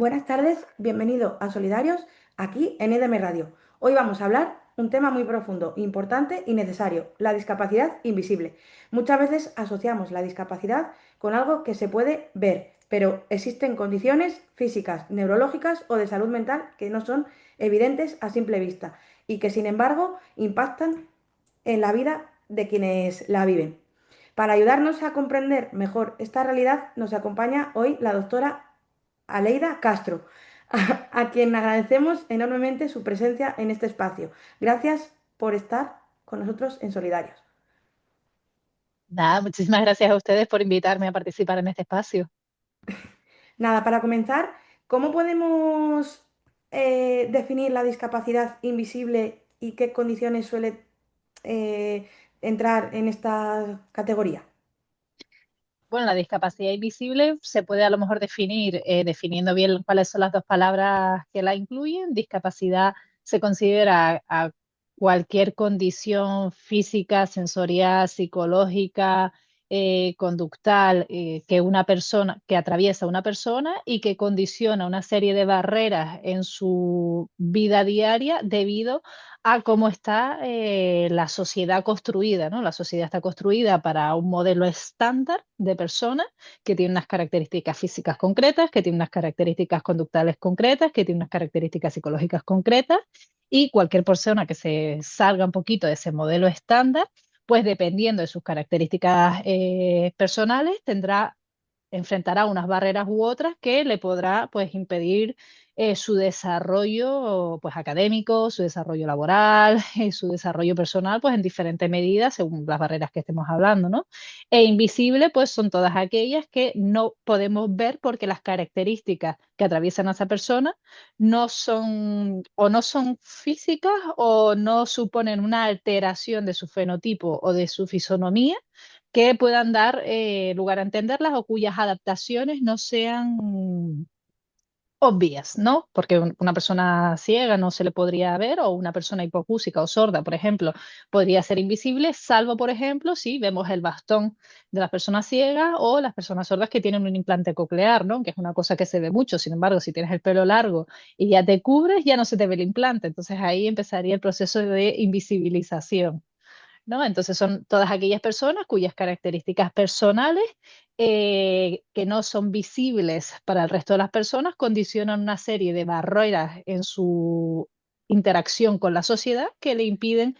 Buenas tardes, bienvenido a Solidarios, aquí en EDM Radio. Hoy vamos a hablar un tema muy profundo, importante y necesario, la discapacidad invisible. Muchas veces asociamos la discapacidad con algo que se puede ver, pero existen condiciones físicas, neurológicas o de salud mental que no son evidentes a simple vista y que sin embargo impactan en la vida de quienes la viven. Para ayudarnos a comprender mejor esta realidad, nos acompaña hoy la doctora Aleida Castro, a quien agradecemos enormemente su presencia en este espacio. Gracias por estar con nosotros en Solidarios. Nada, muchísimas gracias a ustedes por invitarme a participar en este espacio. Nada, para comenzar, ¿cómo podemos definir la discapacidad invisible y qué condiciones suele eh, entrar en esta categoría? Bueno, la discapacidad invisible se puede a lo mejor definir definiendo bien cuáles son las dos palabras que la incluyen. Discapacidad se considera a cualquier condición física, sensorial, psicológica, conductal que una persona, que atraviesa una persona y que condiciona una serie de barreras en su vida diaria debido a cómo está la sociedad construida, ¿no? La sociedad está construida para un modelo estándar de persona que tiene unas características físicas concretas, que tiene unas características conductuales concretas, que tiene unas características psicológicas concretas, y cualquier persona que se salga un poquito de ese modelo estándar, pues dependiendo de sus características personales, enfrentará unas barreras u otras que le podrá pues impedir su desarrollo pues académico, su desarrollo laboral, su desarrollo personal pues en diferentes medidas según las barreras que estemos hablando, ¿no? E invisible pues son todas aquellas que no podemos ver porque las características que atraviesan a esa persona no son físicas o no suponen una alteración de su fenotipo o de su fisonomía que puedan dar lugar a entenderlas o cuyas adaptaciones no sean obvias, ¿no? Porque una persona ciega no se le podría ver o una persona hipacúsica o sorda, por ejemplo, podría ser invisible, salvo, por ejemplo, si vemos el bastón de las personas ciegas o las personas sordas que tienen un implante coclear, ¿no? Que es una cosa que se ve mucho. Sin embargo, si tienes el pelo largo y ya te cubres, ya no se te ve el implante. Entonces ahí empezaría el proceso de invisibilización. ¿No? Entonces son todas aquellas personas cuyas características personales que no son visibles para el resto de las personas condicionan una serie de barreras en su interacción con la sociedad que le impiden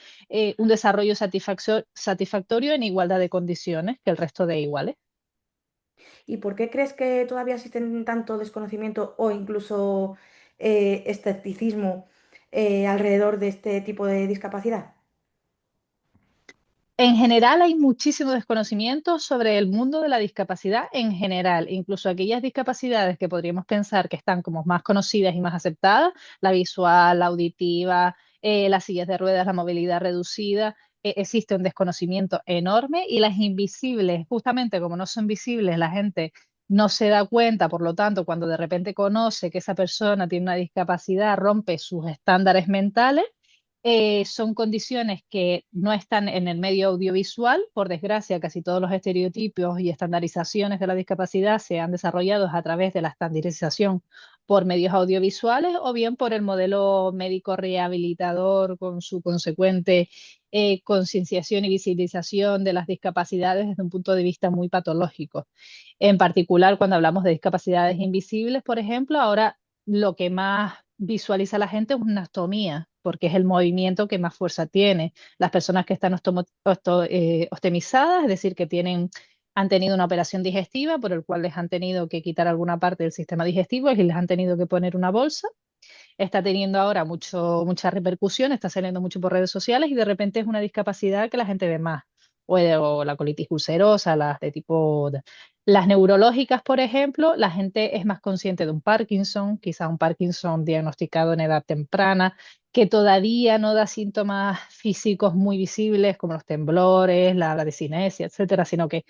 un desarrollo satisfactorio en igualdad de condiciones que el resto de iguales. ¿Y por qué crees que todavía existen tanto desconocimiento o incluso escepticismo alrededor de este tipo de discapacidad? En general hay muchísimo desconocimiento sobre el mundo de la discapacidad en general, incluso aquellas discapacidades que podríamos pensar que están como más conocidas y más aceptadas, la visual, la auditiva, las sillas de ruedas, la movilidad reducida, existe un desconocimiento enorme y las invisibles, justamente como no son visibles, la gente no se da cuenta, por lo tanto, cuando de repente conoce que esa persona tiene una discapacidad, rompe sus estándares mentales. Son condiciones que no están en el medio audiovisual. Por desgracia, casi todos los estereotipos y estandarizaciones de la discapacidad se han desarrollado a través de la estandarización por medios audiovisuales o bien por el modelo médico rehabilitador con su consecuente concienciación y visibilización de las discapacidades desde un punto de vista muy patológico. En particular, cuando hablamos de discapacidades invisibles, por ejemplo, ahora lo que más visualiza la gente es una ostomía, porque es el movimiento que más fuerza tiene. Las personas que están ostemizadas, es decir, han tenido una operación digestiva por el cual les han tenido que quitar alguna parte del sistema digestivo y les han tenido que poner una bolsa, está teniendo ahora mucha repercusión, está saliendo mucho por redes sociales y de repente es una discapacidad que la gente ve más. O la colitis ulcerosa, las neurológicas, por ejemplo, la gente es más consciente de un Parkinson, quizá un Parkinson diagnosticado en edad temprana, que todavía no da síntomas físicos muy visibles como los temblores, la bradicinesia, etcétera, sino que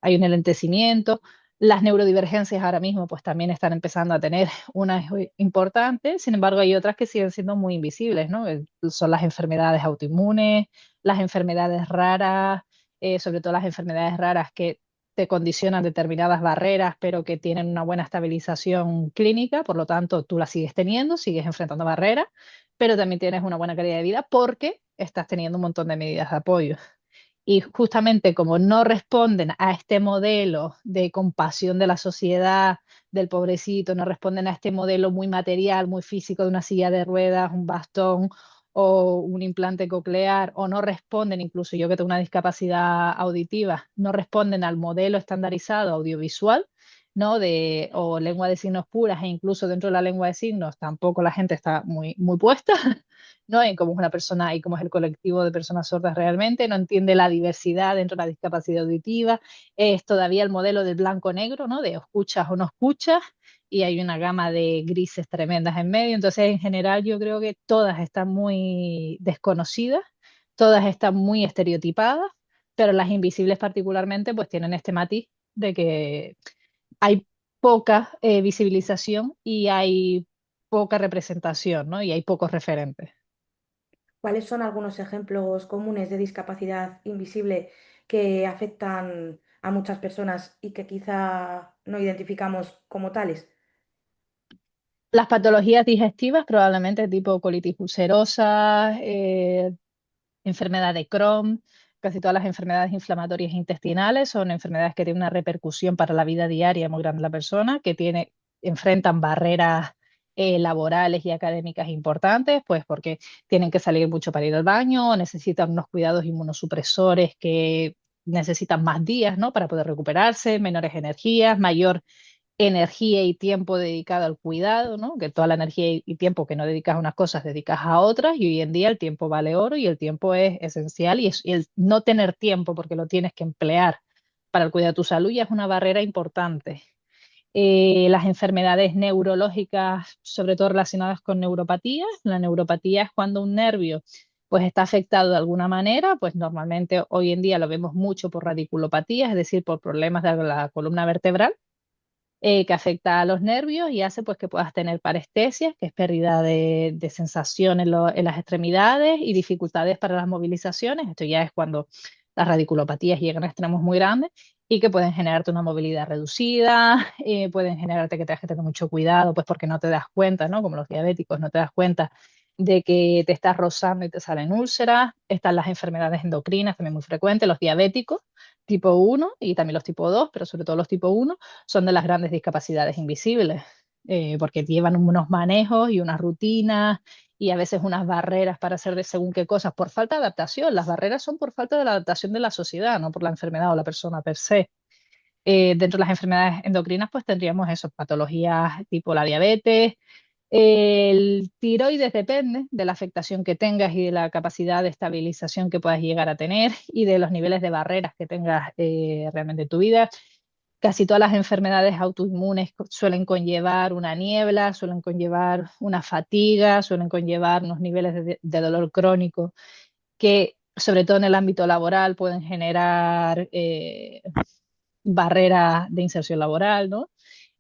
hay un enlentecimiento. Las neurodivergencias ahora mismo pues también están empezando a tener una importante, sin embargo hay otras que siguen siendo muy invisibles, ¿no? Son las enfermedades autoinmunes, las enfermedades raras, sobre todo las enfermedades raras que te condicionan determinadas barreras, pero que tienen una buena estabilización clínica, por lo tanto tú las sigues teniendo, sigues enfrentando barreras, pero también tienes una buena calidad de vida porque estás teniendo un montón de medidas de apoyo. Y justamente como no responden a este modelo de compasión de la sociedad, del pobrecito, no responden a este modelo muy material, muy físico de una silla de ruedas, un bastón o un implante coclear, o no responden, incluso yo que tengo una discapacidad auditiva, no responden al modelo estandarizado audiovisual, ¿no? O lengua de signos puras, e incluso dentro de la lengua de signos tampoco la gente está muy puesta. ¿No? En cómo es una persona y cómo es el colectivo de personas sordas realmente, no entiende la diversidad dentro de la discapacidad auditiva, es todavía el modelo del blanco-negro, ¿no? De o escuchas o no escuchas, y hay una gama de grises tremendas en medio, entonces en general yo creo que todas están muy desconocidas, todas están muy estereotipadas, pero las invisibles particularmente pues tienen este matiz de que hay poca visibilización y hay poca representación, ¿no? Y hay pocos referentes. ¿Cuáles son algunos ejemplos comunes de discapacidad invisible que afectan a muchas personas y que quizá no identificamos como tales? Las patologías digestivas, probablemente tipo colitis ulcerosa, enfermedad de Crohn, casi todas las enfermedades inflamatorias intestinales son enfermedades que tienen una repercusión para la vida diaria muy grande de la persona, enfrentan barreras laborales y académicas importantes, pues porque tienen que salir mucho para ir al baño, necesitan unos cuidados inmunosupresores que necesitan más días, ¿no? Para poder recuperarse, menores energías, mayor energía y tiempo dedicado al cuidado, ¿no? Que toda la energía y tiempo que no dedicas a unas cosas, dedicas a otras, y hoy en día el tiempo vale oro y el tiempo es esencial, y el no tener tiempo porque lo tienes que emplear para el cuidado de tu salud ya es una barrera importante. Las enfermedades neurológicas, sobre todo relacionadas con neuropatías. La neuropatía es cuando un nervio pues está afectado de alguna manera, pues normalmente hoy en día lo vemos mucho por radiculopatía, es decir, por problemas de la columna vertebral, que afecta a los nervios y hace pues que puedas tener parestesia, que es pérdida de sensación en las extremidades y dificultades para las movilizaciones. Esto ya es cuando las radiculopatías llegan a extremos muy grandes y que pueden generarte una movilidad reducida, pueden generarte que tengas que tener mucho cuidado, pues porque no te das cuenta, ¿no? Como los diabéticos, no te das cuenta de que te estás rozando y te salen úlceras. Están las enfermedades endocrinas, también muy frecuentes, los diabéticos tipo 1 y también los tipo 2, pero sobre todo los tipo 1 son de las grandes discapacidades invisibles, porque llevan unos manejos y unas rutinas y a veces unas barreras para hacer de según qué cosas por falta de adaptación. Las barreras son por falta de la adaptación de la sociedad, no por la enfermedad o la persona per se. Dentro de las enfermedades endocrinas, pues tendríamos esas patologías tipo la diabetes. El tiroides depende de la afectación que tengas y de la capacidad de estabilización que puedas llegar a tener y de los niveles de barreras que tengas realmente en tu vida. Casi todas las enfermedades autoinmunes suelen conllevar una niebla, suelen conllevar una fatiga, suelen conllevar unos niveles de dolor crónico que, sobre todo en el ámbito laboral, pueden generar barreras de inserción laboral, ¿no?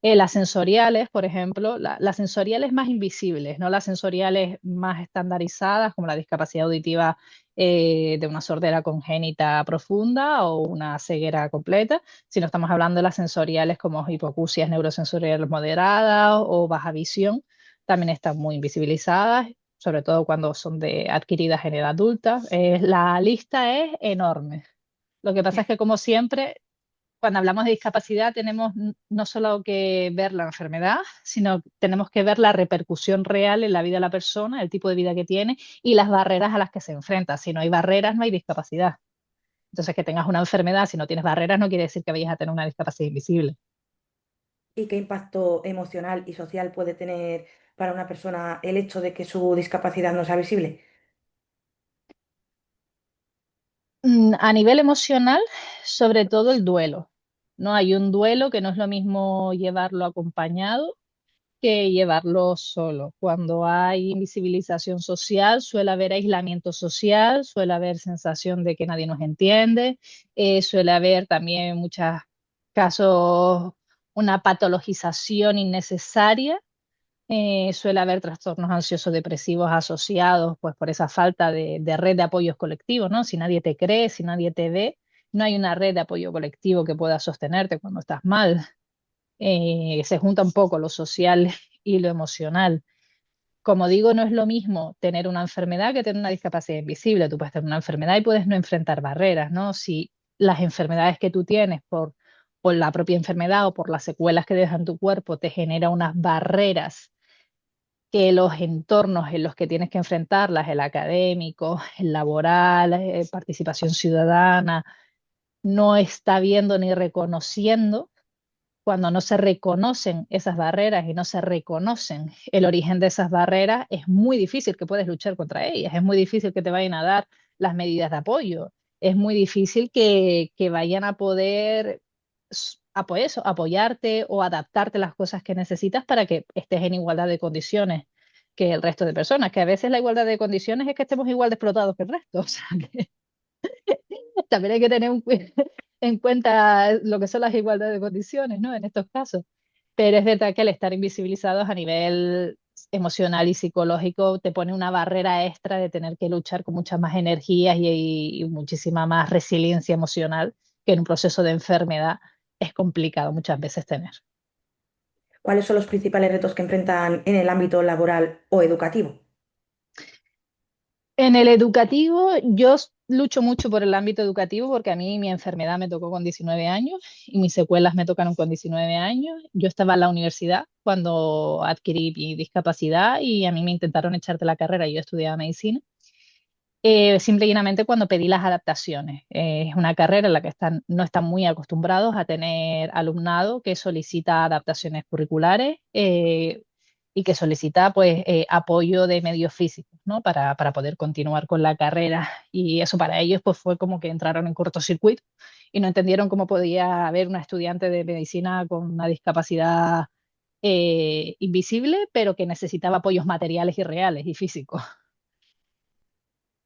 Las sensoriales, por ejemplo, las sensoriales más invisibles, no las sensoriales más estandarizadas, como la discapacidad auditiva de una sordera congénita profunda o una ceguera completa, sino estamos hablando de las sensoriales como hipoacusias neurosensoriales moderadas o baja visión, también están muy invisibilizadas, sobre todo cuando son adquiridas en edad adulta. La lista es enorme. Lo que pasa es que, como siempre, cuando hablamos de discapacidad tenemos no solo que ver la enfermedad, sino tenemos que ver la repercusión real en la vida de la persona, el tipo de vida que tiene y las barreras a las que se enfrenta. Si no hay barreras, no hay discapacidad. Entonces, que tengas una enfermedad, si no tienes barreras, no quiere decir que vayas a tener una discapacidad invisible. ¿Y qué impacto emocional y social puede tener para una persona el hecho de que su discapacidad no sea visible? A nivel emocional, sobre todo el duelo. ¿No? Hay un duelo que no es lo mismo llevarlo acompañado que llevarlo solo. Cuando hay invisibilización social, suele haber aislamiento social, suele haber sensación de que nadie nos entiende, suele haber también muchos casos una patologización innecesaria, suele haber trastornos ansiosos depresivos asociados pues por esa falta de red de apoyos colectivos, ¿no? Si nadie te cree, si nadie te ve, no hay una red de apoyo colectivo que pueda sostenerte cuando estás mal. Se junta un poco lo social y lo emocional. Como digo, no es lo mismo tener una enfermedad que tener una discapacidad invisible. Tú puedes tener una enfermedad y puedes no enfrentar barreras, ¿no? Si las enfermedades que tú tienes por la propia enfermedad o por las secuelas que dejan tu cuerpo te genera unas barreras que los entornos en los que tienes que enfrentarlas, el académico, el laboral, participación ciudadana, no está viendo ni reconociendo. Cuando no se reconocen esas barreras y no se reconocen el origen de esas barreras, es muy difícil que puedas luchar contra ellas, es muy difícil que te vayan a dar las medidas de apoyo, es muy difícil que vayan a poder apoyarte o adaptarte las cosas que necesitas para que estés en igualdad de condiciones que el resto de personas, que a veces la igualdad de condiciones es que estemos igual de explotados que el resto. O sea, también hay que tener en cuenta lo que son las igualdades de condiciones, ¿no? En estos casos. Pero es verdad que al estar invisibilizados a nivel emocional y psicológico te pone una barrera extra de tener que luchar con muchas más energías y muchísima más resiliencia emocional que en un proceso de enfermedad es complicado muchas veces tener. ¿Cuáles son los principales retos que enfrentan en el ámbito laboral o educativo? En el educativo, lucho mucho por el ámbito educativo porque a mí mi enfermedad me tocó con 19 años y mis secuelas me tocaron con 19 años. Yo estaba en la universidad cuando adquirí mi discapacidad y a mí me intentaron echar de la carrera. Yo estudiaba medicina. Simple y llanamente cuando pedí las adaptaciones. Es una carrera en la que no están muy acostumbrados a tener alumnado que solicita adaptaciones curriculares y que solicita pues apoyo de medios físicos, ¿no? Para poder continuar con la carrera. Y eso para ellos pues fue como que entraron en cortocircuito y no entendieron cómo podía haber una estudiante de medicina con una discapacidad invisible, pero que necesitaba apoyos materiales y reales y físicos.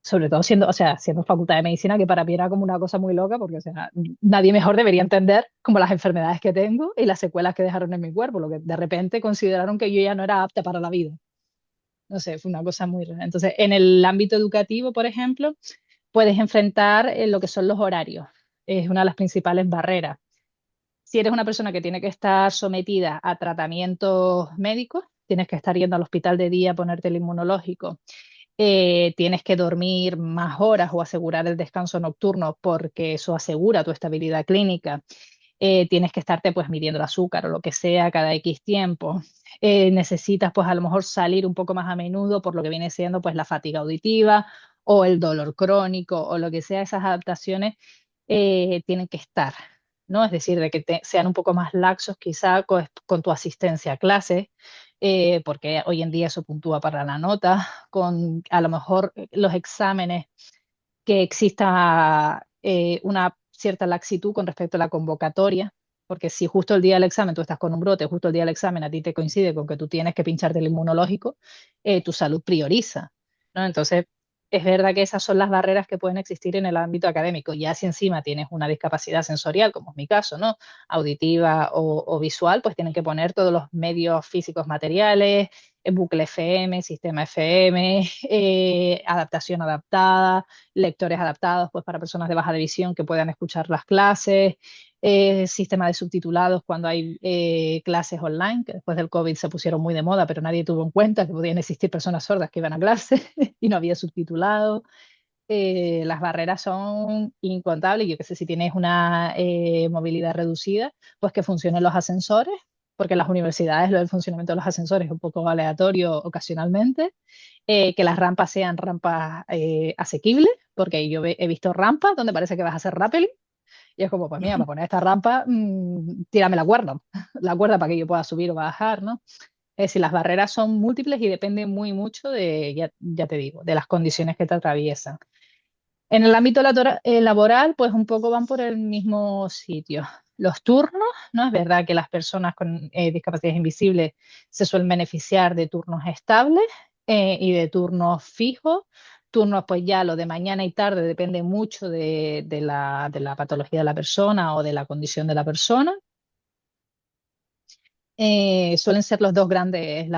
Sobre todo siendo, o sea, siendo facultad de medicina, que para mí era como una cosa muy loca, porque, o sea, nadie mejor debería entender como las enfermedades que tengo y las secuelas que dejaron en mi cuerpo, lo que de repente consideraron que yo ya no era apta para la vida. No sé, fue una cosa muy rara. Entonces, en el ámbito educativo, por ejemplo, puedes enfrentar lo que son los horarios. Es una de las principales barreras. Si eres una persona que tiene que estar sometida a tratamientos médicos, tienes que estar yendo al hospital de día, ponerte el inmunológico, tienes que dormir más horas o asegurar el descanso nocturno porque eso asegura tu estabilidad clínica. Tienes que estarte pues midiendo el azúcar o lo que sea cada X tiempo. Necesitas pues a lo mejor salir un poco más a menudo por lo que viene siendo pues la fatiga auditiva o el dolor crónico o lo que sea, esas adaptaciones tienen que estar, ¿no? Es decir, de que sean un poco más laxos quizá con tu asistencia a clases, porque hoy en día eso puntúa para la nota, con a lo mejor los exámenes, que exista una cierta laxitud con respecto a la convocatoria, porque si justo el día del examen tú estás con un brote, justo el día del examen a ti te coincide con que tú tienes que pincharte el inmunológico, tu salud prioriza, ¿no? Entonces, es verdad que esas son las barreras que pueden existir en el ámbito académico. Ya si encima tienes una discapacidad sensorial, como es mi caso, ¿no? Auditiva o visual, pues tienen que poner todos los medios físicos materiales, bucle FM, sistema FM, adaptación adaptada, lectores adaptados pues para personas de baja de visión que puedan escuchar las clases, sistema de subtitulados cuando hay clases online, que después del COVID se pusieron muy de moda, pero nadie tuvo en cuenta que podían existir personas sordas que iban a clase y no había subtitulado. Las barreras son incontables. Yo que sé, si tienes una movilidad reducida, pues que funcionen los ascensores, porque en las universidades lo del funcionamiento de los ascensores es un poco aleatorio ocasionalmente, que las rampas sean rampas asequibles, porque yo he visto rampas donde parece que vas a hacer rappelling, y es como, pues mira, para poner esta rampa, tírame la cuerda para que yo pueda subir o bajar, ¿no? Es decir, las barreras son múltiples y dependen muy mucho de, ya te digo, de las condiciones que te atraviesan. En el ámbito laboral, pues un poco van por el mismo sitio. Los turnos, ¿no? Es verdad que las personas con discapacidades invisibles se suelen beneficiar de turnos estables y de turnos fijos. Turnos, pues ya lo de mañana y tarde depende mucho de la patología de la persona o de la condición de la persona. Suelen ser las dos grandes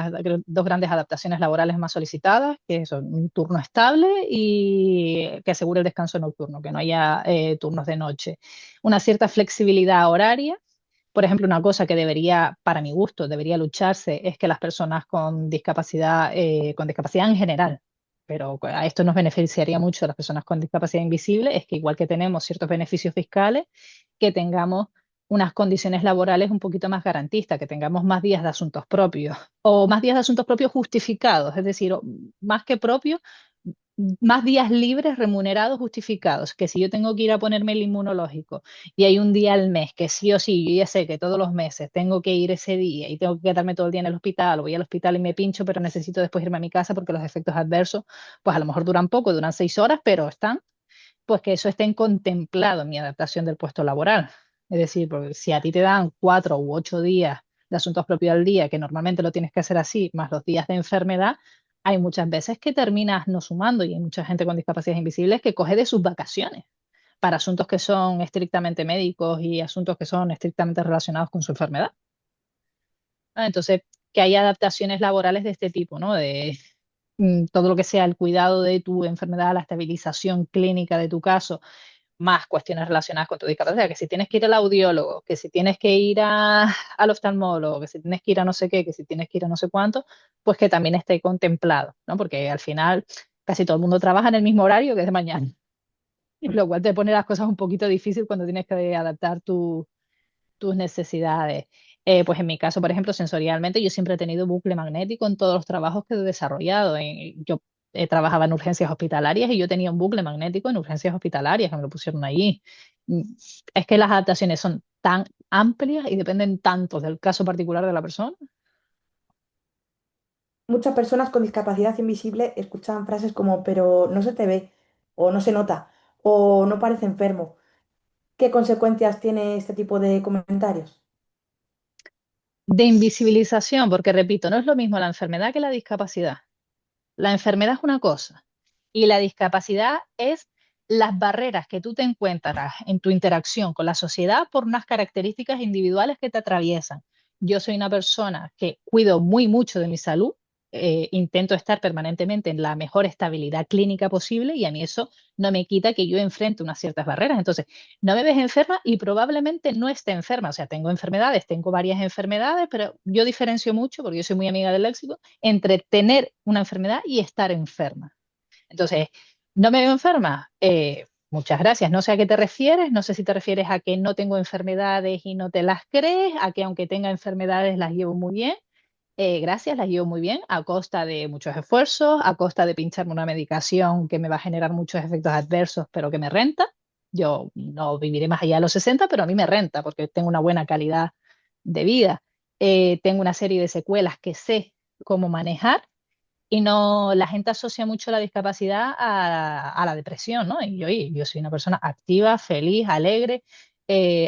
adaptaciones laborales más solicitadas, que son un turno estable y que asegure el descanso nocturno, que no haya turnos de noche. Una cierta flexibilidad horaria. Por ejemplo, una cosa que debería, para mi gusto, debería lucharse es que las personas con discapacidad en general, pero a esto nos beneficiaría mucho a las personas con discapacidad invisible, es que igual que tenemos ciertos beneficios fiscales, que tengamos unas condiciones laborales un poquito más garantistas, que tengamos más días de asuntos propios o más días de asuntos propios justificados, es decir, más que propios, más días libres remunerados justificados, que si yo tengo que ir a ponerme el inmunológico y hay un día al mes que sí o sí, yo ya sé que todos los meses tengo que ir ese día y tengo que quedarme todo el día en el hospital, o voy al hospital y me pincho, pero necesito después irme a mi casa porque los efectos adversos, pues a lo mejor duran poco, duran 6 horas, pero están, pues que eso esté contemplado en mi adaptación del puesto laboral. Es decir, porque si a ti te dan 4 u 8 días de asuntos propios al día, que normalmente lo tienes que hacer así, más los días de enfermedad, hay muchas veces que terminas no sumando y hay mucha gente con discapacidades invisibles que coge de sus vacaciones para asuntos que son estrictamente médicos y asuntos que son estrictamente relacionados con su enfermedad. Entonces, que hay adaptaciones laborales de este tipo, ¿no? De todo lo que sea el cuidado de tu enfermedad, la estabilización clínica de tu caso, más cuestiones relacionadas con tu discapacidad, que si tienes que ir al audiólogo, que si tienes que ir al oftalmólogo, que si tienes que ir a no sé qué, que si tienes que ir a no sé cuánto, pues que también esté contemplado, ¿no? Porque al final casi todo el mundo trabaja en el mismo horario que es de mañana, lo cual te pone las cosas un poquito difícil cuando tienes que adaptar tus necesidades. Pues en mi caso, por ejemplo, sensorialmente, yo siempre he tenido bucle magnético en todos los trabajos que he desarrollado. Yo trabajaba en urgencias hospitalarias y yo tenía un bucle magnético en urgencias hospitalarias que me lo pusieron allí. Mm, Es que las adaptaciones son tan amplias y dependen tanto del caso particular de la persona. Muchas personas con discapacidad invisible escuchan frases como, pero no se te ve, o no se nota, o no parece enfermo. ¿Qué consecuencias tiene este tipo de comentarios? De invisibilización, porque repito, no es lo mismo la enfermedad que la discapacidad. La enfermedad es una cosa y la discapacidad es las barreras que tú te encuentras en tu interacción con la sociedad por unas características individuales que te atraviesan. Yo soy una persona que cuido muy mucho de mi salud, intento estar permanentemente en la mejor estabilidad clínica posible y a mí eso no me quita que yo enfrente unas ciertas barreras. Entonces, no me ves enferma y probablemente no esté enferma. O sea, tengo enfermedades, tengo varias enfermedades, pero yo diferencio mucho, porque yo soy muy amiga del léxico, entre tener una enfermedad y estar enferma. Entonces, ¿no me veo enferma? Muchas gracias. No sé a qué te refieres. No sé si te refieres a que no tengo enfermedades y no te las crees, a que aunque tenga enfermedades las llevo muy bien. Gracias, las llevo muy bien, a costa de muchos esfuerzos, a costa de pincharme una medicación que me va a generar muchos efectos adversos, pero que me renta. Yo no viviré más allá de los 60, pero a mí me renta porque tengo una buena calidad de vida. Tengo una serie de secuelas que sé cómo manejar y no, la gente asocia mucho la discapacidad a la depresión, ¿no? Y yo soy una persona activa, feliz, alegre.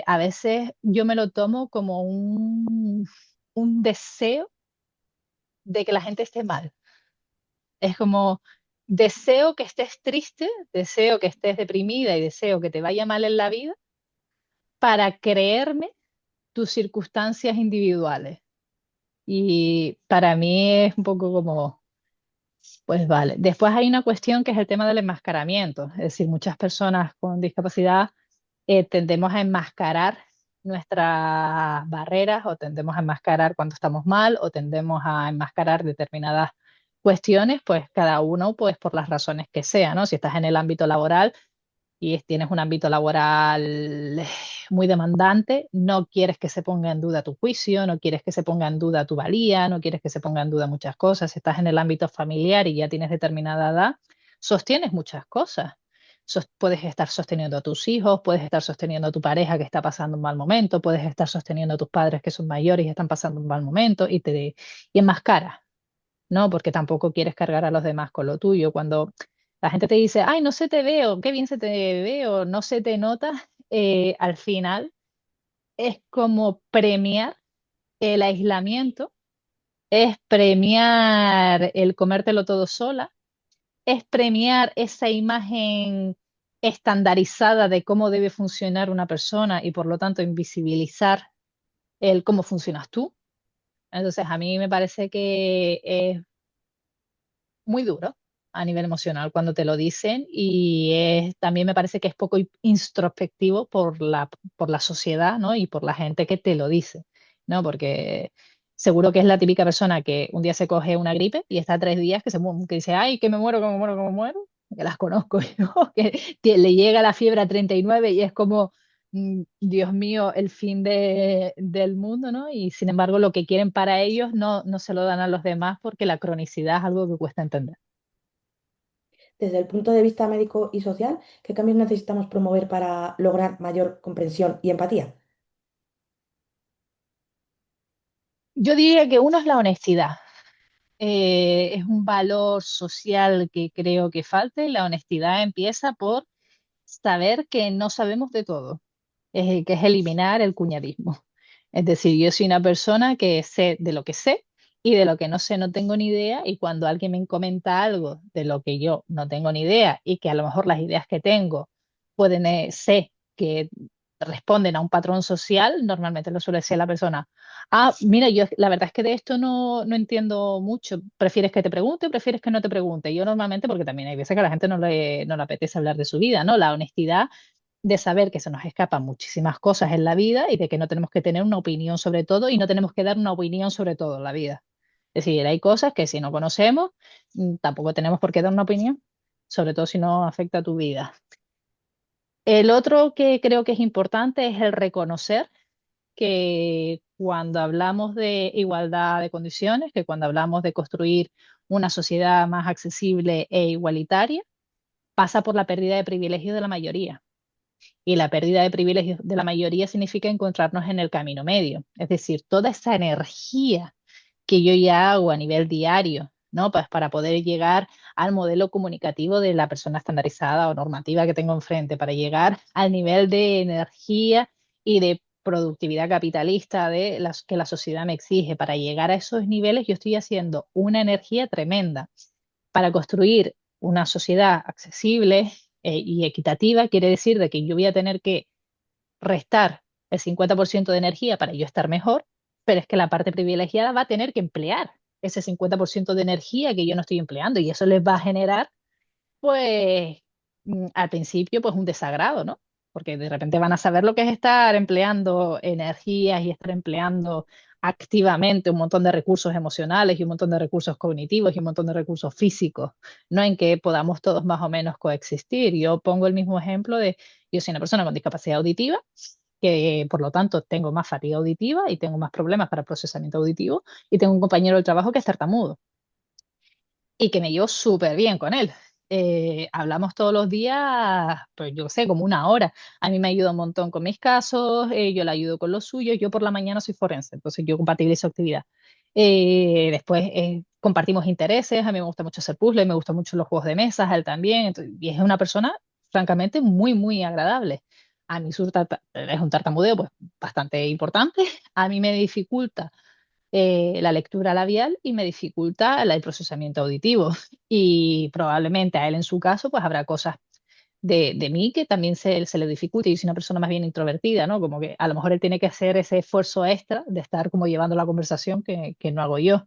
A veces yo me lo tomo como un deseo de que la gente esté mal. Es como, deseo que estés triste, deseo que estés deprimida y deseo que te vaya mal en la vida para creerme tus circunstancias individuales. Y para mí es un poco como, pues vale. Después hay una cuestión que es el tema del enmascaramiento. Es decir, muchas personas con discapacidad tendemos a enmascarar nuestras barreras o tendemos a enmascarar cuando estamos mal o tendemos a enmascarar determinadas cuestiones, pues cada uno pues por las razones que sea, ¿no? Si estás en el ámbito laboral y tienes un ámbito laboral muy demandante, no quieres que se ponga en duda tu juicio, no quieres que se ponga en duda tu valía, no quieres que se ponga en duda muchas cosas. Si estás en el ámbito familiar y ya tienes determinada edad, sostienes muchas cosas. Puedes estar sosteniendo a tus hijos, puedes estar sosteniendo a tu pareja que está pasando un mal momento, puedes estar sosteniendo a tus padres que son mayores y están pasando un mal momento y enmascaras, ¿no? Porque tampoco quieres cargar a los demás con lo tuyo. Cuando la gente te dice, ay, no se te ve, o qué bien se te ve, o no se te nota, al final es como premiar el aislamiento, es premiar el comértelo todo sola, es premiar esa imagen estandarizada de cómo debe funcionar una persona y por lo tanto invisibilizar el cómo funcionas tú. Entonces, a mí me parece que es muy duro a nivel emocional cuando te lo dicen y también me parece que es poco introspectivo por la sociedad, ¿no? Y por la gente que te lo dice, ¿no? Porque seguro que es la típica persona que un día se coge una gripe y está 3 días que dice, ay, que me muero, que me muero, que me muero, que las conozco yo, que le llega la fiebre a 39 y es como... Dios mío, el fin del mundo, ¿no? Y sin embargo, lo que quieren para ellos no se lo dan a los demás porque la cronicidad es algo que cuesta entender. Desde el punto de vista médico y social, ¿qué cambios necesitamos promover para lograr mayor comprensión y empatía? Yo diría que uno es la honestidad. Es un valor social que creo que falta y la honestidad empieza por saber que no sabemos de todo, que es eliminar el cuñadismo. Es decir, yo soy una persona que sé de lo que sé y de lo que no sé no tengo ni idea y cuando alguien me comenta algo de lo que yo no tengo ni idea y que a lo mejor las ideas que tengo sé que responden a un patrón social, normalmente lo suele decir la persona. Ah, mira, yo la verdad es que de esto no entiendo mucho. ¿Prefieres que te pregunte o prefieres que no te pregunte? Yo normalmente, porque también hay veces que a la gente no le apetece hablar de su vida, ¿no? La honestidad de saber que se nos escapan muchísimas cosas en la vida y de que no tenemos que tener una opinión sobre todo y no tenemos que dar una opinión sobre todo en la vida. Es decir, hay cosas que si no conocemos, tampoco tenemos por qué dar una opinión, sobre todo si no afecta a tu vida. El otro que creo que es importante es el reconocer que cuando hablamos de igualdad de condiciones, que cuando hablamos de construir una sociedad más accesible e igualitaria, pasa por la pérdida de privilegios de la mayoría. Y la pérdida de privilegios de la mayoría significa encontrarnos en el camino medio. Es decir, toda esa energía que yo ya hago a nivel diario, ¿no? Pues para poder llegar al modelo comunicativo de la persona estandarizada o normativa que tengo enfrente, para llegar al nivel de energía y de productividad capitalista que la sociedad me exige. Para llegar a esos niveles, yo estoy haciendo una energía tremenda para construir una sociedad accesible y equitativa. Quiere decir de que yo voy a tener que restar el 50% de energía para yo estar mejor, pero es que la parte privilegiada va a tener que emplear ese 50% de energía que yo no estoy empleando y eso les va a generar, pues, al principio, pues un desagrado, ¿no? Porque de repente van a saber lo que es estar empleando energías y estar empleando activamente un montón de recursos emocionales y un montón de recursos cognitivos y un montón de recursos físicos, ¿no? En que podamos todos más o menos coexistir. Yo pongo el mismo ejemplo de, yo soy una persona con discapacidad auditiva, que por lo tanto tengo más fatiga auditiva y tengo más problemas para el procesamiento auditivo y tengo un compañero del trabajo que es tartamudo y que me llevo súper bien con él. Hablamos todos los días, pues yo sé, como una hora. A mí me ayuda un montón con mis casos, yo le ayudo con los suyos. Yo por la mañana soy forense, entonces yo compatibilizo actividad. Después compartimos intereses, a mí me gusta mucho hacer puzzles, me gustan mucho los juegos de mesa, a él también, y es una persona francamente muy, muy agradable. A mí es un tartamudeo pues bastante importante, a mí me dificulta la lectura labial y me dificulta el procesamiento auditivo. Y probablemente a él en su caso, pues habrá cosas de mí que también se le dificulte. Yo soy una persona más bien introvertida, ¿no? Como que a lo mejor él tiene que hacer ese esfuerzo extra de estar como llevando la conversación que no hago yo.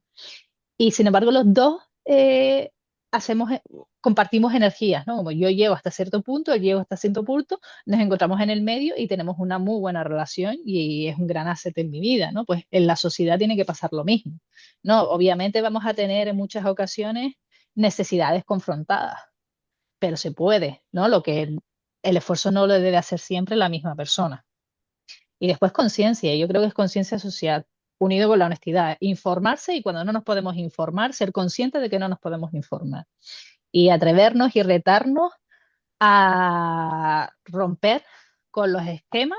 Y sin embargo, los dos hacemos, compartimos energías, ¿no? Como yo llego hasta cierto punto, él llega hasta cierto punto, nos encontramos en el medio y tenemos una muy buena relación y es un gran asset en mi vida, ¿no? Pues en la sociedad tiene que pasar lo mismo, ¿no? Obviamente vamos a tener en muchas ocasiones necesidades confrontadas, pero se puede, ¿no? El esfuerzo no lo debe hacer siempre la misma persona. Y después conciencia, yo creo que es conciencia social, unido con la honestidad, informarse y cuando no nos podemos informar, ser conscientes de que no nos podemos informar. Y atrevernos y retarnos a romper con los esquemas,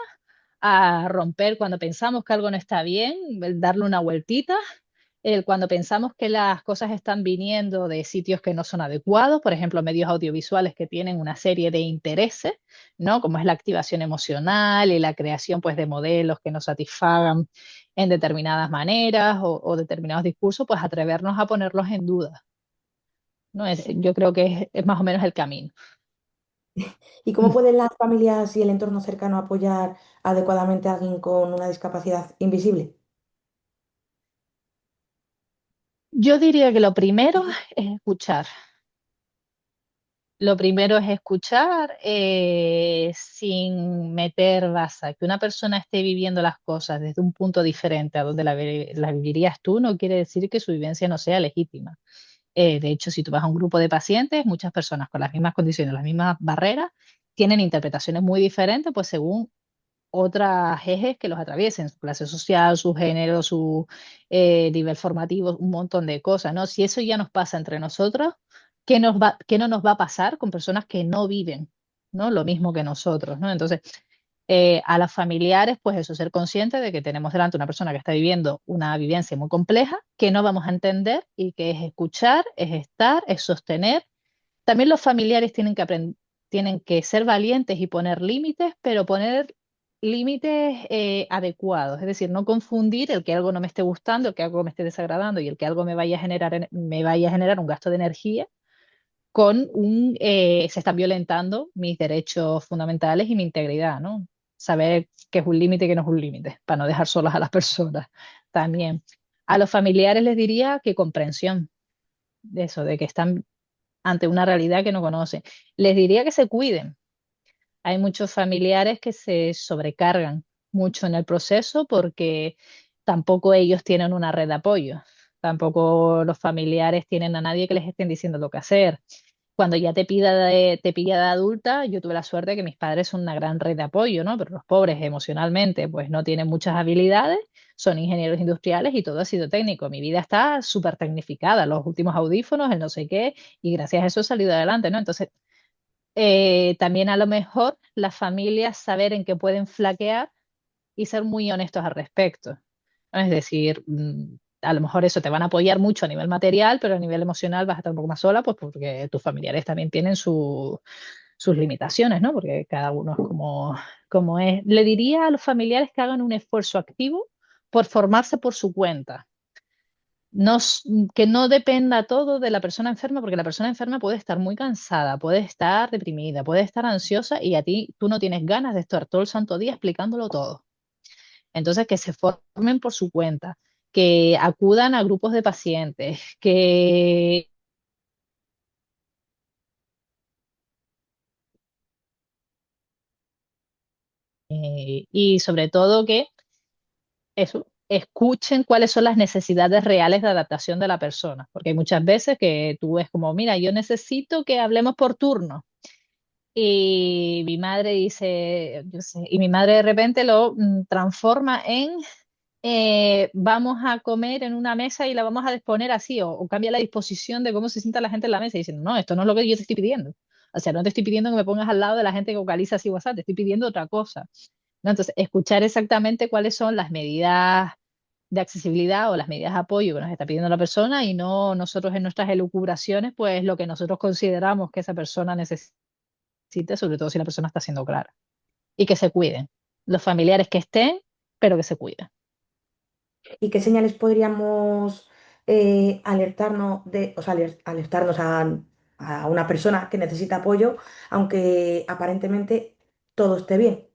a romper cuando pensamos que algo no está bien, darle una vueltita, cuando pensamos que las cosas están viniendo de sitios que no son adecuados, por ejemplo, medios audiovisuales que tienen una serie de intereses, ¿no? Como es la activación emocional y la creación, pues, de modelos que nos satisfagan en determinadas maneras o determinados discursos, pues atrevernos a ponerlos en duda, ¿no? Yo creo que es más o menos el camino. ¿Y cómo pueden las familias y el entorno cercano apoyar adecuadamente a alguien con una discapacidad invisible? Yo diría que lo primero es escuchar. Lo primero es escuchar sin meter baza. Que una persona esté viviendo las cosas desde un punto diferente a donde la vivirías tú no quiere decir que su vivencia no sea legítima. De hecho, si tú vas a un grupo de pacientes, muchas personas con las mismas condiciones, las mismas barreras, tienen interpretaciones muy diferentes, pues según otras ejes que los atraviesen, su clase social, su género, su nivel formativo, un montón de cosas, ¿no? Si eso ya nos pasa entre nosotros, qué no nos va a pasar con personas que no viven, ¿no? Lo mismo que nosotros, ¿no? Entonces, a las familiares, pues eso, ser conscientes de que tenemos delante una persona que está viviendo una vivencia muy compleja, que no vamos a entender y que es escuchar, es estar, es sostener. También los familiares tienen que tienen que ser valientes y poner límites, pero poner límites adecuados. Es decir, no confundir el que algo no me esté gustando, el que algo me esté desagradando y el que algo me vaya a generar, me vaya a generar un gasto de energía con se están violentando mis derechos fundamentales y mi integridad, ¿no? Saber qué es un límite y qué no es un límite, para no dejar solas a las personas también. A los familiares les diría que comprensión de eso, de que están ante una realidad que no conocen. Les diría que se cuiden. Hay muchos familiares que se sobrecargan mucho en el proceso porque tampoco ellos tienen una red de apoyo. Tampoco los familiares tienen a nadie que les estén diciendo lo que hacer. Cuando ya te pilla de adulta, yo tuve la suerte de que mis padres son una gran red de apoyo, ¿no? Pero los pobres emocionalmente, pues no tienen muchas habilidades, son ingenieros industriales y todo ha sido técnico. Mi vida está súper tecnificada, los últimos audífonos, el no sé qué, y gracias a eso he salido adelante, ¿no? Entonces, también a lo mejor las familias saber en qué pueden flaquear y ser muy honestos al respecto, ¿no? Es decir, a lo mejor eso te van a apoyar mucho a nivel material, pero a nivel emocional vas a estar un poco más sola, pues porque tus familiares también tienen sus limitaciones, ¿no? Porque cada uno es como es. Le diría a los familiares que hagan un esfuerzo activo por formarse por su cuenta. No, que no dependa todo de la persona enferma, porque la persona enferma puede estar muy cansada, puede estar deprimida, puede estar ansiosa y a ti tú no tienes ganas de estar todo el santo día explicándolo todo. Entonces, que se formen por su cuenta, que acudan a grupos de pacientes, que y sobre todo que eso, escuchen cuáles son las necesidades reales de adaptación de la persona, porque hay muchas veces que tú ves como, mira, yo necesito que hablemos por turno. Y mi madre dice, yo sé, y mi madre de repente lo transforma en vamos a comer en una mesa y la vamos a disponer así, o cambia la disposición de cómo se sienta la gente en la mesa y dicen, no, esto no es lo que yo te estoy pidiendo. O sea, no te estoy pidiendo que me pongas al lado de la gente que vocaliza así WhatsApp, te estoy pidiendo otra cosa. ¿No? Entonces, escuchar exactamente cuáles son las medidas de accesibilidad o las medidas de apoyo que nos está pidiendo la persona y no nosotros en nuestras elucubraciones, pues lo que nosotros consideramos que esa persona necesita, sobre todo si la persona está siendo clara. Y que se cuiden. Los familiares que estén, pero que se cuiden. ¿Y qué señales podríamos alertarnos o sea, alertarnos a una persona que necesita apoyo, aunque aparentemente todo esté bien?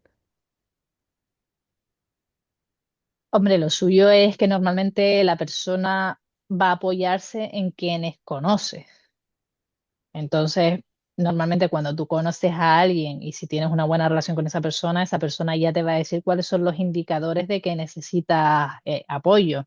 Hombre, lo suyo es que normalmente la persona va a apoyarse en quienes conoce. Entonces, normalmente cuando tú conoces a alguien y si tienes una buena relación con esa persona ya te va a decir cuáles son los indicadores de que necesitas apoyo.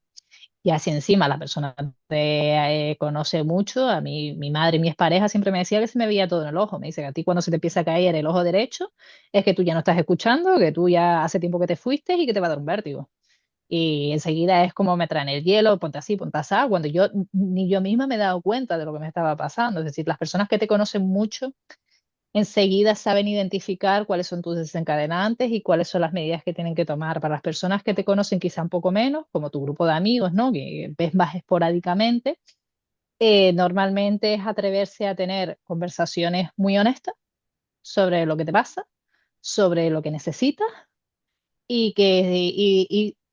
Y así encima la persona te conoce mucho. A mí, mi madre, mi expareja siempre me decía que se me veía todo en el ojo. Me dice que a ti cuando se te empieza a caer el ojo derecho es que tú ya no estás escuchando, que tú ya hace tiempo que te fuiste y que te va a dar un vértigo. Y enseguida es como me traen el hielo, ponte así, ponte así, cuando yo ni yo misma me he dado cuenta de lo que me estaba pasando. Es decir, las personas que te conocen mucho enseguida saben identificar cuáles son tus desencadenantes y cuáles son las medidas que tienen que tomar. Para las personas que te conocen quizá un poco menos, como tu grupo de amigos, ¿no? Que ves más esporádicamente, normalmente es atreverse a tener conversaciones muy honestas sobre lo que te pasa, sobre lo que necesitas y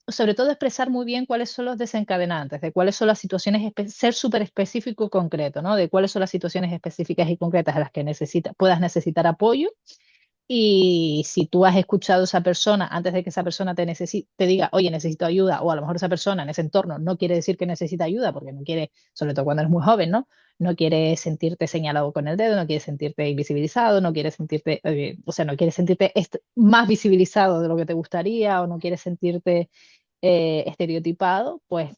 sobre todo expresar muy bien cuáles son los desencadenantes, de cuáles son las situaciones, ser súper específico y concreto, ¿no? De cuáles son las situaciones específicas y concretas en las que puedas necesitar apoyo Y si tú has escuchado a esa persona antes de que esa persona te diga, oye, necesito ayuda, o a lo mejor esa persona en ese entorno no quiere decir que necesita ayuda, porque no quiere, sobre todo cuando eres muy joven, ¿no? No quiere sentirte señalado con el dedo, no quiere sentirte invisibilizado, no quiere sentirte, o sea, no quiere sentirte más visibilizado de lo que te gustaría, o no quiere sentirte estereotipado, pues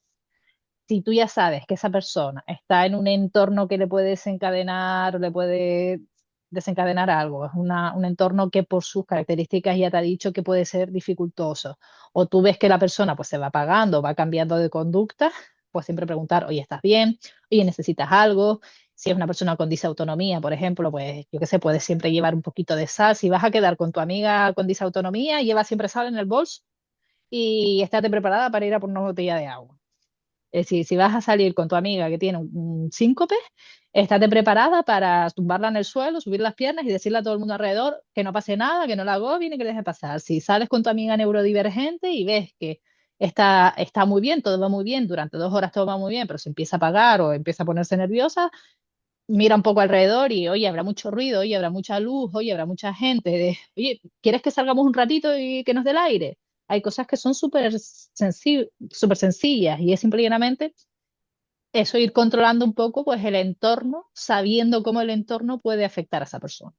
si tú ya sabes que esa persona está en un entorno que le puede desencadenar o le puede desencadenar algo, es un entorno que por sus características ya te ha dicho que puede ser dificultoso, o tú ves que la persona pues se va apagando, va cambiando de conducta, pues siempre preguntar, oye, ¿estás bien? Oye, ¿necesitas algo? Si es una persona con disautonomía, por ejemplo, pues yo qué sé, puedes siempre llevar un poquito de sal. Si vas a quedar con tu amiga con disautonomía, lleva siempre sal en el bolso y estate preparada para ir a por una botella de agua. Es decir, si vas a salir con tu amiga que tiene un síncope, estate preparada para tumbarla en el suelo, subir las piernas y decirle a todo el mundo alrededor que no pase nada, que no la agobien y que le deje pasar. Si sales con tu amiga neurodivergente y ves que está muy bien, todo va muy bien, durante 2 horas todo va muy bien, pero se empieza a apagar o empieza a ponerse nerviosa, mira un poco alrededor y, oye, habrá mucho ruido, oye, habrá mucha luz, oye, habrá mucha gente. Oye, ¿quieres que salgamos un ratito y que nos dé el aire? Hay cosas que son súper sencillas y es simplemente eso, ir controlando un poco pues el entorno, sabiendo cómo el entorno puede afectar a esa persona.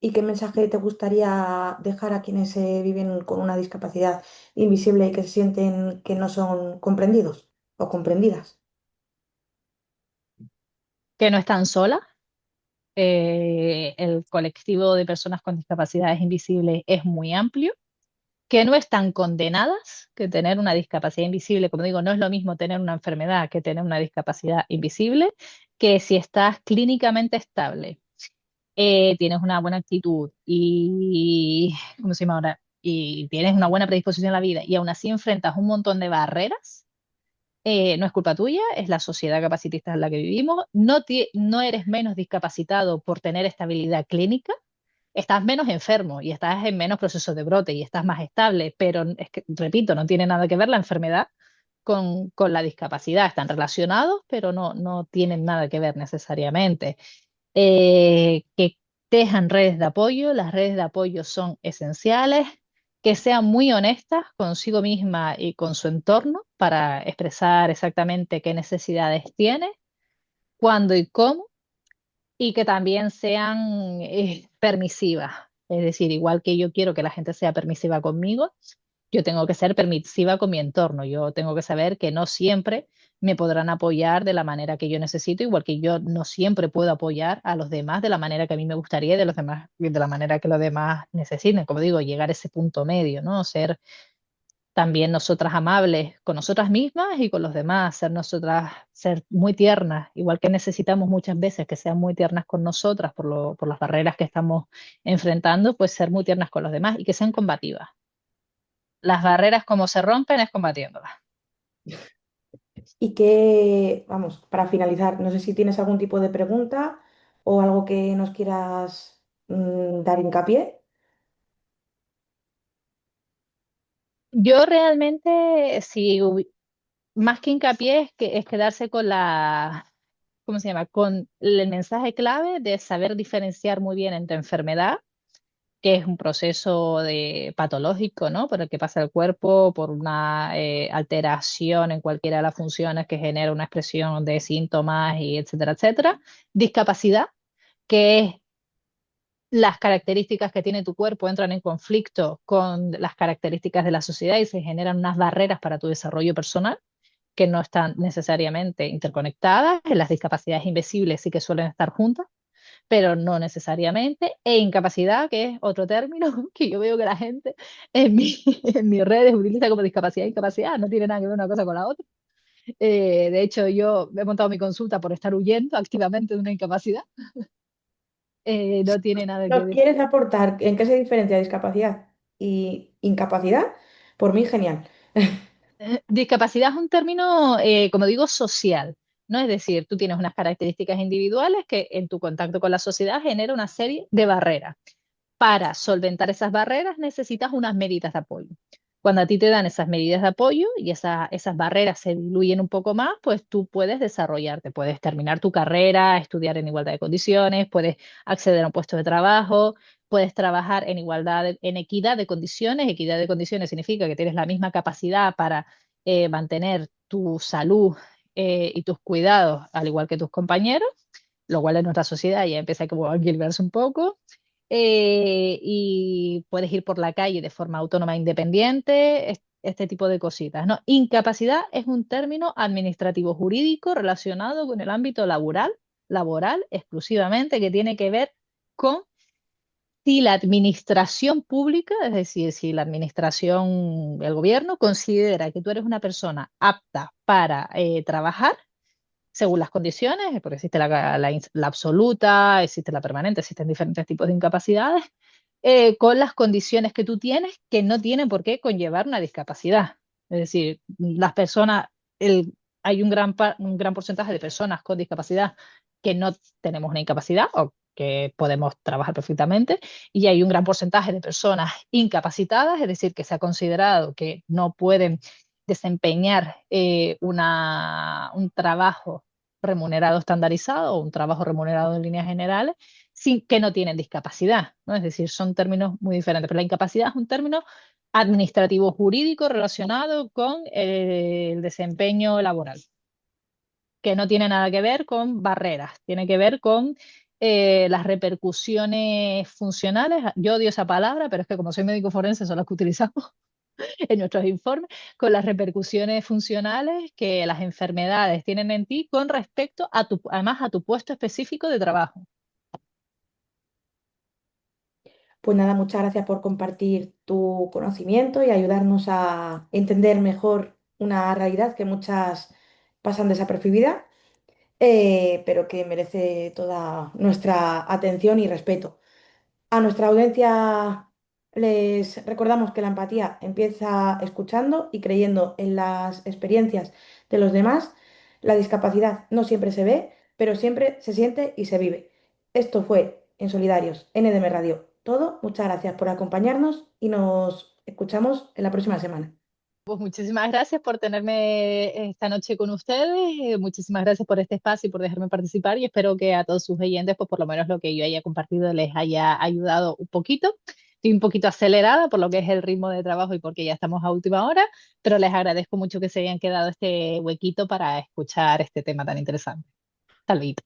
¿Y qué mensaje te gustaría dejar a quienes viven con una discapacidad invisible y que se sienten que no son comprendidos o comprendidas? Que no están solas. El colectivo de personas con discapacidades invisibles es muy amplio, que no están condenadas, que tener una discapacidad invisible, como digo, no es lo mismo tener una enfermedad que tener una discapacidad invisible, que si estás clínicamente estable, tienes una buena actitud y, ¿cómo se llama ahora? Y tienes una buena predisposición a la vida y aún así enfrentas un montón de barreras, no es culpa tuya, es la sociedad capacitista en la que vivimos. No eres menos discapacitado por tener estabilidad clínica, estás menos enfermo y estás en menos procesos de brote y estás más estable, pero es que, repito, no tiene nada que ver la enfermedad con la discapacidad. Están relacionados, pero no tienen nada que ver necesariamente. Que tejan redes de apoyo, las redes de apoyo son esenciales, que sean muy honestas consigo misma y con su entorno para expresar exactamente qué necesidades tiene, cuándo y cómo, y que también sean permisivas. Es decir, igual que yo quiero que la gente sea permisiva conmigo, yo tengo que ser permisiva con mi entorno. Yo tengo que saber que no siempre me podrán apoyar de la manera que yo necesito, igual que yo no siempre puedo apoyar a los demás de la manera que a mí me gustaría y de los demás, de la manera que los demás necesiten. Como digo, llegar a ese punto medio, ¿no? Ser también nosotras amables con nosotras mismas y con los demás, ser nosotras, ser muy tiernas, igual que necesitamos muchas veces que sean muy tiernas con nosotras por las barreras que estamos enfrentando, pues ser muy tiernas con los demás y que sean combativas. Las barreras como se rompen es combatiéndolas. Y que, vamos, para finalizar, no sé si tienes algún tipo de pregunta o algo que nos quieras dar hincapié. Yo realmente, si más que hincapié es quedarse con ¿cómo se llama? Con el mensaje clave de saber diferenciar muy bien entre enfermedad, que es un proceso patológico, ¿no? Por el que pasa el cuerpo, por una alteración en cualquiera de las funciones que genera una expresión de síntomas y etcétera, etcétera. Discapacidad, que es las características que tiene tu cuerpo entran en conflicto con las características de la sociedad y se generan unas barreras para tu desarrollo personal que no están necesariamente interconectadas. En las discapacidades invisibles sí que suelen estar juntas, pero no necesariamente. E incapacidad, que es otro término que yo veo que la gente en mis redes utiliza como discapacidad e incapacidad, no tiene nada que ver una cosa con la otra. De hecho, yo he montado mi consulta por estar huyendo activamente de una incapacidad. No tiene nada que ¿Nos ver. quieres aportar en qué se diferencia discapacidad y incapacidad? Por mí, genial. Discapacidad es un término, como digo, social, ¿no? Es decir, tú tienes unas características individuales que en tu contacto con la sociedad genera una serie de barreras. Para solventar esas barreras necesitas unas medidas de apoyo. Cuando a ti te dan esas medidas de apoyo y esas barreras se diluyen un poco más, pues tú puedes desarrollarte, puedes terminar tu carrera, estudiar en igualdad de condiciones, puedes acceder a un puesto de trabajo, puedes trabajar en en equidad de condiciones. Equidad de condiciones significa que tienes la misma capacidad para mantener tu salud y tus cuidados, al igual que tus compañeros, lo cual en nuestra sociedad ya empieza como a equilibrarse un poco. Y puedes ir por la calle de forma autónoma e independiente, este tipo de cositas, ¿no? Incapacidad es un término administrativo jurídico relacionado con el ámbito laboral exclusivamente, que tiene que ver con si la administración pública, es decir, si la administración, el gobierno, considera que tú eres una persona apta para trabajar según las condiciones, porque existe la absoluta, existe la permanente, existen diferentes tipos de incapacidades, con las condiciones que tú tienes que no tienen por qué conllevar una discapacidad. Es decir, las personas, hay un gran porcentaje de personas con discapacidad que no tenemos una incapacidad o que podemos trabajar perfectamente, y hay un gran porcentaje de personas incapacitadas, es decir, que se ha considerado que no pueden desempeñar un trabajo remunerado estandarizado o un trabajo remunerado en líneas generales sin que no tienen discapacidad, ¿no? Es decir, son términos muy diferentes, pero la incapacidad es un término administrativo jurídico relacionado con el desempeño laboral, que no tiene nada que ver con barreras, tiene que ver con las repercusiones funcionales. Yo odio esa palabra, pero es que como soy médico forense son las que utilizamos en nuestros informes, con las repercusiones funcionales que las enfermedades tienen en ti con respecto a además a tu puesto específico de trabajo. Pues nada, muchas gracias por compartir tu conocimiento y ayudarnos a entender mejor una realidad que muchas pasan desapercibida, pero que merece toda nuestra atención y respeto. A nuestra audiencia les recordamos que la empatía empieza escuchando y creyendo en las experiencias de los demás. La discapacidad no siempre se ve, pero siempre se siente y se vive. Esto fue En Solidarios, NDM Radio. Todo, muchas gracias por acompañarnos y nos escuchamos en la próxima semana. Pues muchísimas gracias por tenerme esta noche con ustedes, muchísimas gracias por este espacio y por dejarme participar, y espero que a todos sus oyentes, pues por lo menos lo que yo haya compartido les haya ayudado un poquito. Estoy un poquito acelerada por lo que es el ritmo de trabajo y porque ya estamos a última hora, pero les agradezco mucho que se hayan quedado este huequito para escuchar este tema tan interesante. Hasta luego.